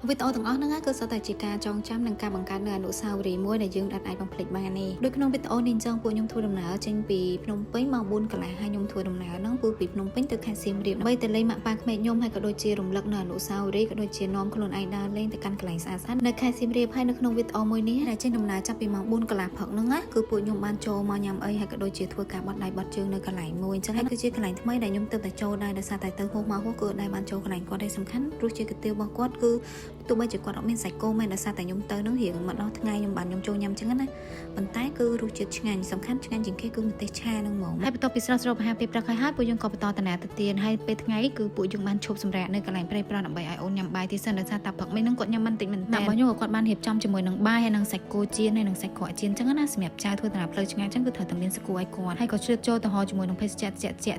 វីដេអូទាំងអស់ហ្នឹងគឺសុទ្ធតែជាការចងចាំនិងការបង្កើតនូវអនុស្សាវរីយ៍មួយដែលយើងអាចបំភ្លេចបានទេដូចក្នុងវីដេអូនេះអញ្ចឹងពួកខ្ញុំធ្វើដំណើរចេញពីភ្នំពេញមក4កន្លែងហើយខ្ញុំធ្វើដំណើរហ្នឹងពីភ្នំពេញទៅខេត្តសៀមរាបដើម្បីទៅលេងម៉ាក់ប៉ាក្មេកខ្ញុំហើយក៏ដូចជារំលឹកនៅអនុស្សាវរីយ៍ក៏ដូចជានាំខ្លួនឯងដើរលេងទៅកាន់កន្លែងស្អាតៗនៅខេត្តសៀមរាបហើយនៅក្នុងវីដេអូមួយនេះដែលចេញដំណើរចាប់ពីម៉ោង4កន្លះព្រឹកហ្នឹងណាគឺពួកខ្ញុំបានចូលមកញ៉ាំអីហើយក៏ដូចជាធ្វើការបត់ដៃបត់ជើងនៅកន្លែងមួយអញ្ចឹងហើយគឺជាកន្លែងថ្មីដែលខ្ញុំទើបតែចូលដែរដោយសារតែទៅហួសមកហួសគឺអត់ដែរបានចូលកន្លែងគាត់ទេសំខាន់រសជាតិគុយទាវរបស់គាត់គឺទោះបីជាគាត់អត់មានសាច់គោមែនដោយសារតែខ្ញុំទៅនឹងរៀងមកដល់ថ្ងៃខ្ញុំបានខ្ញុំចូលញ៉ាំចឹងណាប៉ុន្តែគឺរសជាតិឆ្ងាញ់សំខាន់ឆ្ងាញ់ជាងគេគឺម្ទេសឆានឹងហ្មងហើយបន្ទាប់ពីស្រស់ស្រូបអាហារពេលព្រឹកហើយពួកយើងក៏បន្តដំណើរទៅទៀតហើយពេលថ្ងៃគឺពួកយើងបានឈប់សម្រាកនៅកន្លែងព្រៃប្រោះដើម្បីឲ្យអូនញ៉ាំបាយទីសិនដោយសារតែព្រឹកមិញហ្នឹងគាត់ញ៉ាំមិនតិចមែនតើរបស់ខ្ញុំក៏គាត់បានរៀបចំជាមួយនឹងបាយហើយនឹងសាច់គោចៀនហើយនឹងសាច់ក្រកចៀនចឹងណាសម្រាប់ចៅធ្វើដំណើរផ្លូវឆ្ងាយចឹងគឺត្រូវតែមានសាគូឲ្យគាត់ហើយក៏ជ្រៀតចូលទៅហោជាមួយនឹងភេសជ្ជៈ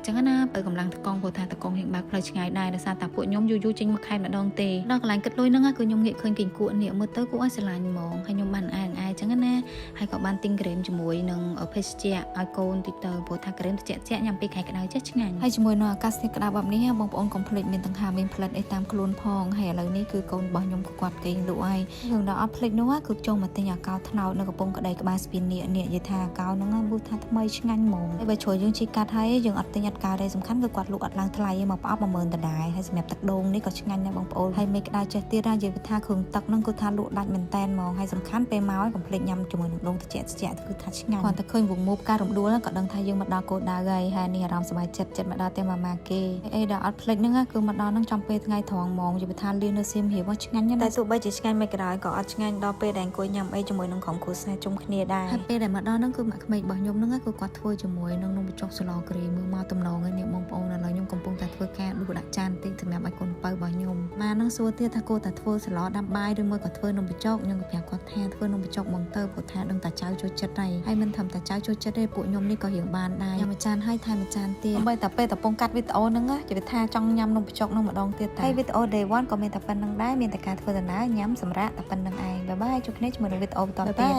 ចឹងណាបើកម្លាំងតកងព្រោះថាតកងរៀងបើកផ្លូវឆ្ងាយដែរដោយសារតែពួកខ្ញុំយូរចេញមកខេត្តម្ដងទេដល់កន្លែងគិតលុយហ្នឹងគឺខ្ញុំងាកឃើញគេគួរនេះមើលទៅគួរឲ្យស្រឡាញ់ហ្មងហើយខ្ញុំបានអាយចឹងណាហើយក៏បានទិញក្រែមជាមួយនឹងភេសជ្ជៈឲ្យកូនតិចទៅព្រោះថាក្រែមត្រជាក់ញ៉ាំពេលខែក្តៅចេះឆ្ងាញ់ហើយជាមួយនឹងអាកាសធាតុក្តៅបែបនេះបងប្អូនកុំភ្លេចមានទាំងហាមានផ្លិតអីតាមខ្លួនផងហើយឥឡូវនេះគឺកូនរបស់ខ្ញុំក៏គាត់គេងលក់ហើយយើងដល់អត់ភ្លេចនោះគឺចង់មកទិញអាកោថ្នោតនៅកំពង់ក្តីក្បាលស្ពាននេះនិយាយថាអាកោហ្នឹងមើលថាថ្មីឆ្ងាញ់ហ្មងហើយបើជួយយើងជីកាត់ហើយយើងអត់ទិញអត់កោទេសំខាន់គឺគាត់លក់អត់ឡើងថ្លៃទេមកប្រអប់10000ដដែលហើយសម្រាប់ទឹកដូងនេះក៏ឆ្ងាញ់ដែរបងប្អូនហើយមេក្តៅចេះទៀតនិយាយថាគ្រឿងទឹកហ្នឹងគឺថាលក់ដាច់មែនតែនហ្មងហើយសំខាន់ពេលមកកុំភ្លេចញ៉ាំជាមួយនឹងដូងត្រជាក់គឺថាឆ្ងាញ់គាត់តែឃើញវងមូបការរំដួលក៏ដឹងថាយើងមកដល់គោលដៅហើយនេះអារម្មណ៍សប្បាយចិត្តមកដល់តែម៉ាគេអីដល់អត់ភ្លេចហ្នឹងគឺមកដល់ហ្នឹងចំពេលថ្ងៃត្រង់ហ្មងនិយាយថាលៀននៅសៀមរាបឆ្ងាញ់ណាស់តែទោះបីជាឆ្ងាញ់មិនក៏ដោយក៏អត់ឆ្ងាញ់ដល់ពេលដែលអង្គុយញ៉ាំអីជាមួយនឹងក្រុមគ្រួសារជុំគ្នាដែរហើយពេលដែលមកដល់ហ្នឹងគឺម៉ាក់ក្មេករបស់ខ្ញុំហ្នឹងគឺគាត់ធ្វើជាមួយនឹងនំបញ្ចុកស្លគ្រីមើលមកទំនងហើយនេះបងប្អូនឥឡូវខ្ញុំកំពុងតែធ្វើការដួសដាក់ចានតិចសម្រាប់ឲ្យកូនបើរបស់ខ្ញុំម៉ាហ្នឹងសួរទៀតថាគួរតែធ្វើស្លដាំបាយឬមួយក៏ធ្វើនំបញ្ចុកខ្ញុំក៏ប្រាប់គាត់ថាធ្វើនំបញ្ចុកហ្មងទៅព្រោះថាដឹងតាចៅចូលចិត្តហើយមិនធំតាចៅចូលចិត្តទេពួកខ្ញុំនេះក៏រៀងបានដែរញ៉ាំមួយចានហើយថែមមួយចានទៀតដើម្បីតែពេលកំពុងកាត់វីដេអូហ្នឹងនិយាយថាចង់ញ៉ាំនំបញ្ចុកនោះម្ដងទៀតហើយវីដេអូ day 1ក៏មានតែប៉ុណ្្នឹងដែរមានតែការធ្វើដំណើរញ៉ាំសម្រាប់តែប៉ុណ្្នឹងឯងបាយបាយជួបគ្នាជាមួយនៅវីដេអូបន្តទៀត